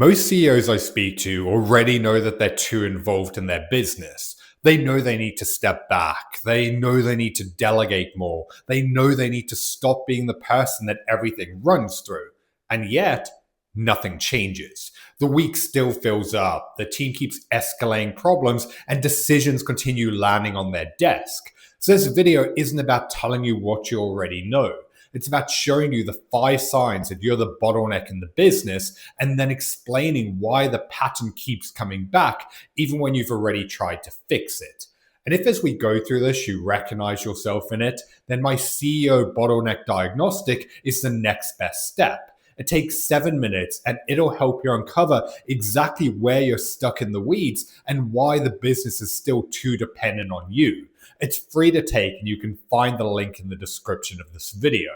Most CEOs I speak to already know that they're too involved in their business. They know they need to step back. They know they need to delegate more. They know they need to stop being the person that everything runs through. And yet, nothing changes. The week still fills up. The team keeps escalating problems and decisions continue landing on their desk. So this video isn't about telling you what you already know. It's about showing you the 5 signs that you're the bottleneck in the business and then explaining why the pattern keeps coming back even when you've already tried to fix it. And if as we go through this, you recognize yourself in it, then my CEO bottleneck diagnostic is the next best step. It takes 7 minutes and it'll help you uncover exactly where you're stuck in the weeds and why the business is still too dependent on you. It's free to take and you can find the link in the description of this video.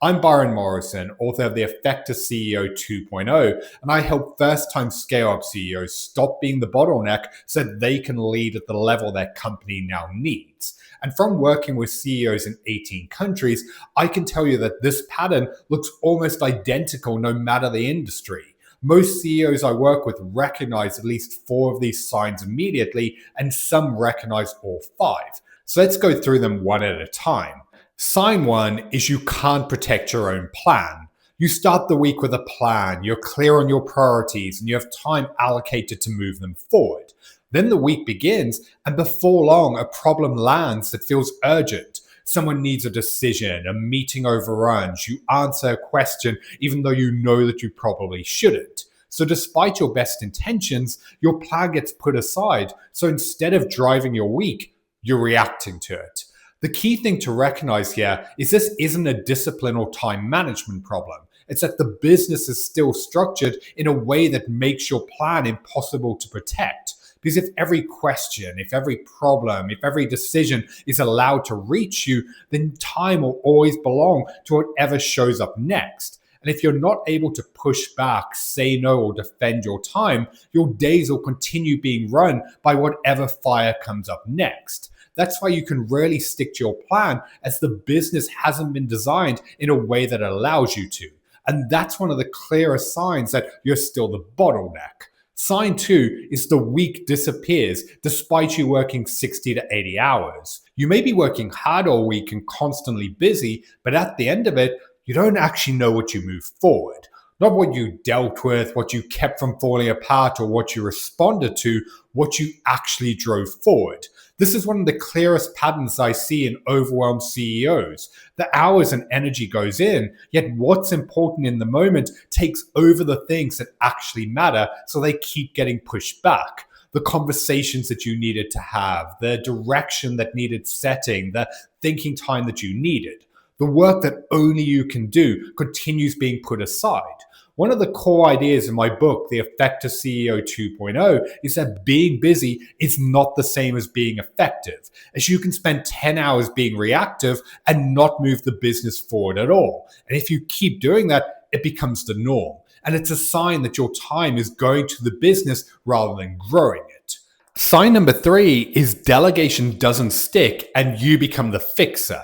I'm Byron Morrison, author of The Effective CEO 2.0, and I help first-time scale-up CEOs stop being the bottleneck so that they can lead at the level their company now needs. And from working with CEOs in 18 countries, I can tell you that this pattern looks almost identical no matter the industry. Most CEOs I work with recognize at least 4 of these signs immediately, and some recognize all 5. So let's go through them one at a time. Sign 1 is you can't protect your own plan. You start the week with a plan, you're clear on your priorities, and you have time allocated to move them forward. Then the week begins, and before long, a problem lands that feels urgent. Someone needs a decision, a meeting overruns, you answer a question even though you know that you probably shouldn't. So despite your best intentions, your plan gets put aside. So instead of driving your week, you're reacting to it. The key thing to recognize here is this isn't a discipline or time management problem. It's that the business is still structured in a way that makes your plan impossible to protect. Because if every question, if every problem, if every decision is allowed to reach you, then time will always belong to whatever shows up next. And if you're not able to push back, say no, or defend your time, your days will continue being run by whatever fire comes up next. That's why you can rarely stick to your plan, as the business hasn't been designed in a way that allows you to. And that's one of the clearest signs that you're still the bottleneck. Sign 2 is the week disappears despite you working 60 to 80 hours. You may be working hard all week and constantly busy, but at the end of it, you don't actually know what you move forward. Not what you dealt with, what you kept from falling apart, or what you responded to, what you actually drove forward. This is one of the clearest patterns I see in overwhelmed CEOs. The hours and energy goes in, yet what's important in the moment takes over the things that actually matter, so they keep getting pushed back. The conversations that you needed to have, the direction that needed setting, the thinking time that you needed. The work that only you can do continues being put aside. One of the core ideas in my book, The Effective CEO 2.0, is that being busy is not the same as being effective, as you can spend 10 hours being reactive and not move the business forward at all. And if you keep doing that, it becomes the norm. And it's a sign that your time is going to the business rather than growing it. Sign number 3 is delegation doesn't stick and you become the fixer.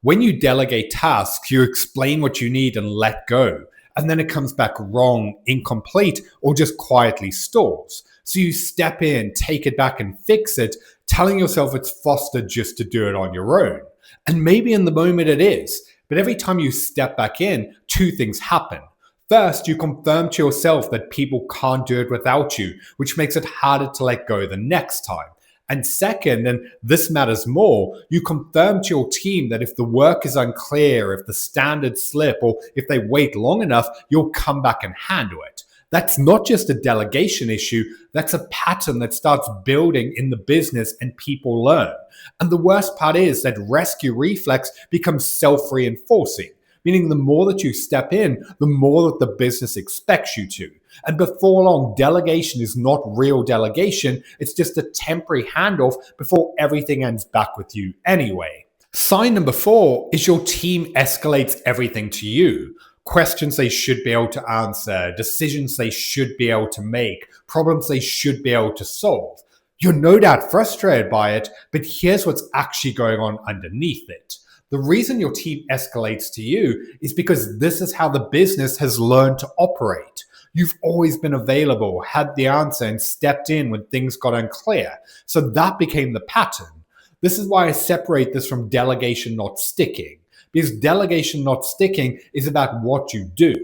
When you delegate tasks, you explain what you need and let go. And then it comes back wrong, incomplete, or just quietly stalls. So you step in, take it back and fix it, telling yourself it's fostered just to do it on your own. And maybe in the moment it is, but every time you step back in, 2 things happen. First, you confirm to yourself that people can't do it without you, which makes it harder to let go the next time. And second, and this matters more, you confirm to your team that if the work is unclear, if the standards slip, or if they wait long enough, you'll come back and handle it. That's not just a delegation issue, that's a pattern that starts building in the business and people learn. And the worst part is that rescue reflex becomes self-reinforcing, meaning the more that you step in, the more that the business expects you to. And before long, delegation is not real delegation. It's just a temporary handoff before everything ends back with you anyway. Sign number 4 is your team escalates everything to you. Questions they should be able to answer, decisions they should be able to make, problems they should be able to solve. You're no doubt frustrated by it, but here's what's actually going on underneath it. The reason your team escalates to you is because this is how the business has learned to operate. You've always been available, had the answer, and stepped in when things got unclear. So that became the pattern. This is why I separate this from delegation not sticking, because delegation not sticking is about what you do.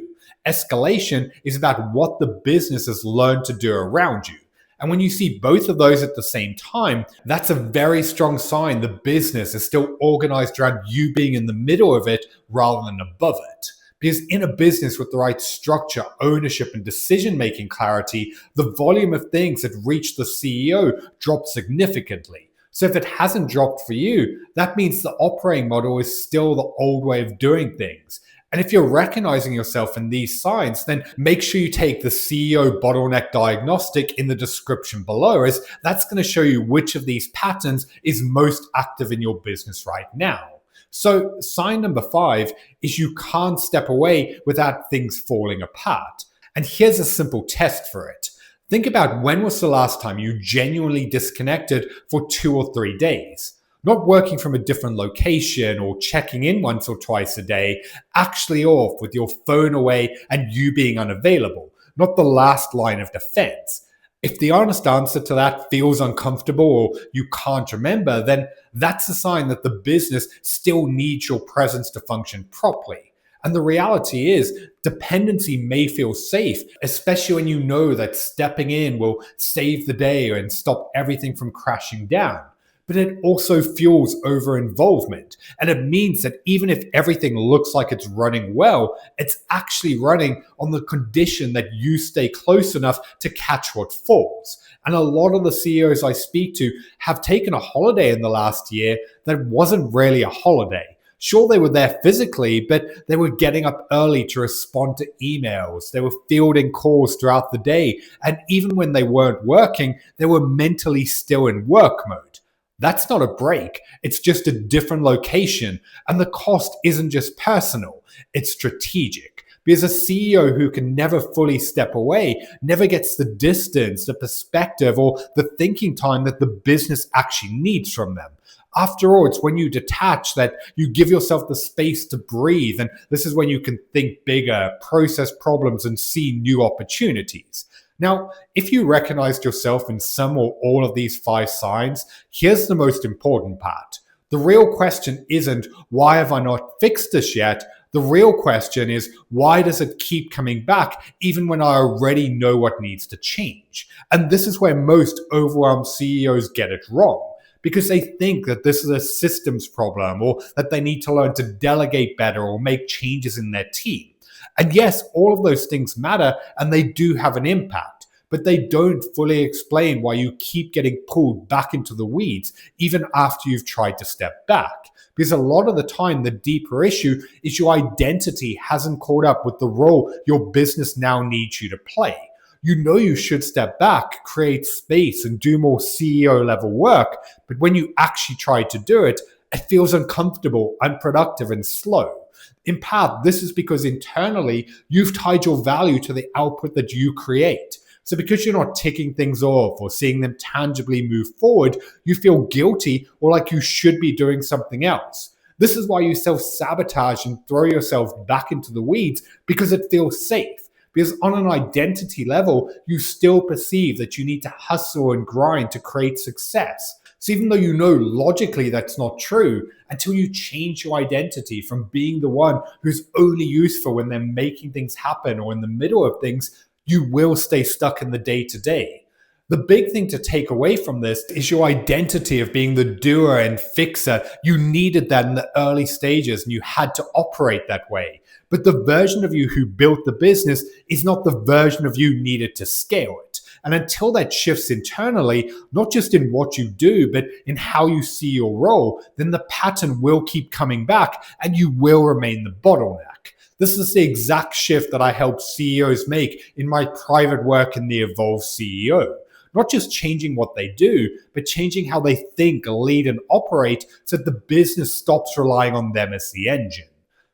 Escalation is about what the business has learned to do around you. And when you see both of those at the same time, that's a very strong sign the business is still organized around you being in the middle of it rather than above it. Because in a business with the right structure, ownership, and decision-making clarity, the volume of things that reach the CEO drops significantly. So if it hasn't dropped for you, that means the operating model is still the old way of doing things. And if you're recognizing yourself in these signs, then make sure you take the CEO bottleneck diagnostic in the description below, as that's going to show you which of these patterns is most active in your business right now. So sign number 5 is you can't step away without things falling apart. And here's a simple test for it. Think about when was the last time you genuinely disconnected for 2 or 3 days? Not working from a different location or checking in once or twice a day, actually off with your phone away and you being unavailable, not the last line of defense. If the honest answer to that feels uncomfortable or you can't remember, then that's a sign that the business still needs your presence to function properly. And the reality is, dependency may feel safe, especially when you know that stepping in will save the day and stop everything from crashing down. But it also fuels over-involvement. And it means that even if everything looks like it's running well, it's actually running on the condition that you stay close enough to catch what falls. And a lot of the CEOs I speak to have taken a holiday in the last year that wasn't really a holiday. Sure, they were there physically, but they were getting up early to respond to emails. They were fielding calls throughout the day. And even when they weren't working, they were mentally still in work mode. That's not a break. It's just a different location. And the cost isn't just personal, it's strategic. Because a CEO who can never fully step away never gets the distance, the perspective, or the thinking time that the business actually needs from them. After all, it's when you detach that you give yourself the space to breathe. And this is when you can think bigger, process problems, and see new opportunities. Now, if you recognized yourself in some or all of these 5 signs, here's the most important part. The real question isn't, why have I not fixed this yet? The real question is, why does it keep coming back even when I already know what needs to change? And this is where most overwhelmed CEOs get it wrong, because they think that this is a systems problem or that they need to learn to delegate better or make changes in their team. And yes, all of those things matter and they do have an impact, but they don't fully explain why you keep getting pulled back into the weeds even after you've tried to step back. Because a lot of the time, the deeper issue is your identity hasn't caught up with the role your business now needs you to play. You know you should step back, create space, and do more CEO level work, but when you actually try to do it, it feels uncomfortable, unproductive, and slow. In part, this is because internally, you've tied your value to the output that you create. So because you're not ticking things off or seeing them tangibly move forward, you feel guilty or like you should be doing something else. This is why you self-sabotage and throw yourself back into the weeds, because it feels safe. Because on an identity level, you still perceive that you need to hustle and grind to create success. So even though you know logically that's not true, until you change your identity from being the one who's only useful when they're making things happen or in the middle of things, you will stay stuck in the day-to-day. The big thing to take away from this is your identity of being the doer and fixer. You needed that in the early stages and you had to operate that way. But the version of you who built the business is not the version of you needed to scale it. And until that shifts internally, not just in what you do, but in how you see your role, then the pattern will keep coming back and you will remain the bottleneck. This is the exact shift that I help CEOs make in my private work in the Evolve CEO. Not just changing what they do, but changing how they think, lead, and operate so that the business stops relying on them as the engine.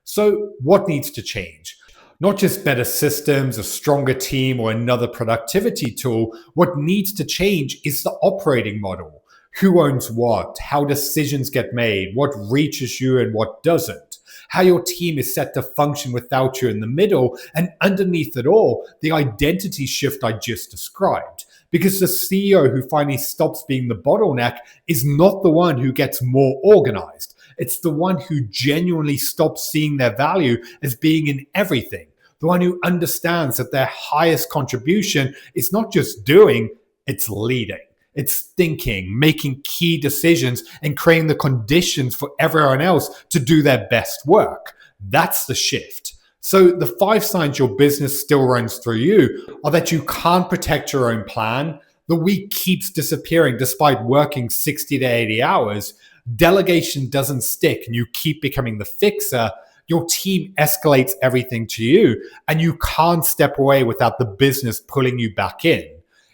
So what needs to change? Not just better systems, a stronger team, or another productivity tool. What needs to change is the operating model. Who owns what? How decisions get made? What reaches you and what doesn't? how your team is set to function without you in the middle, and underneath it all, the identity shift I just described. Because the CEO who finally stops being the bottleneck is not the one who gets more organized. It's the one who genuinely stops seeing their value as being in everything. The one who understands that their highest contribution is not just doing, it's leading. It's thinking, making key decisions, and creating the conditions for everyone else to do their best work. That's the shift. So the 5 signs your business still runs through you are that you can't protect your own plan, the week keeps disappearing despite working 60 to 80 hours, delegation doesn't stick and you keep becoming the fixer, your team escalates everything to you, and you can't step away without the business pulling you back in.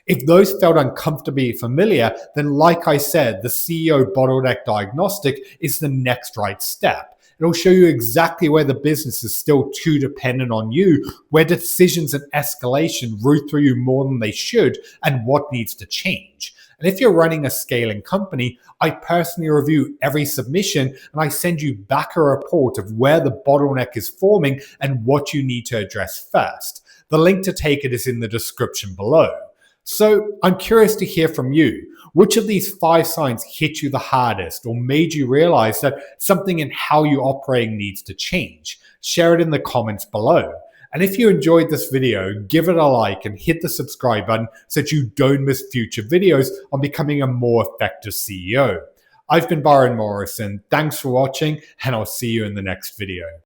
If those felt uncomfortably familiar, then like I said, the CEO bottleneck diagnostic is the next right step. It'll show you exactly where the business is still too dependent on you, where decisions and escalation root through you more than they should, and what needs to change. And if you're running a scaling company, I personally review every submission and I send you back a report of where the bottleneck is forming and what you need to address first. The link to take it is in the description below. So I'm curious to hear from you. Which of these 5 signs hit you the hardest or made you realize that something in how you're operating needs to change? Share it in the comments below. And if you enjoyed this video, give it a like and hit the subscribe button so that you don't miss future videos on becoming a more effective CEO. I've been Byron Morrison. Thanks for watching, and I'll see you in the next video.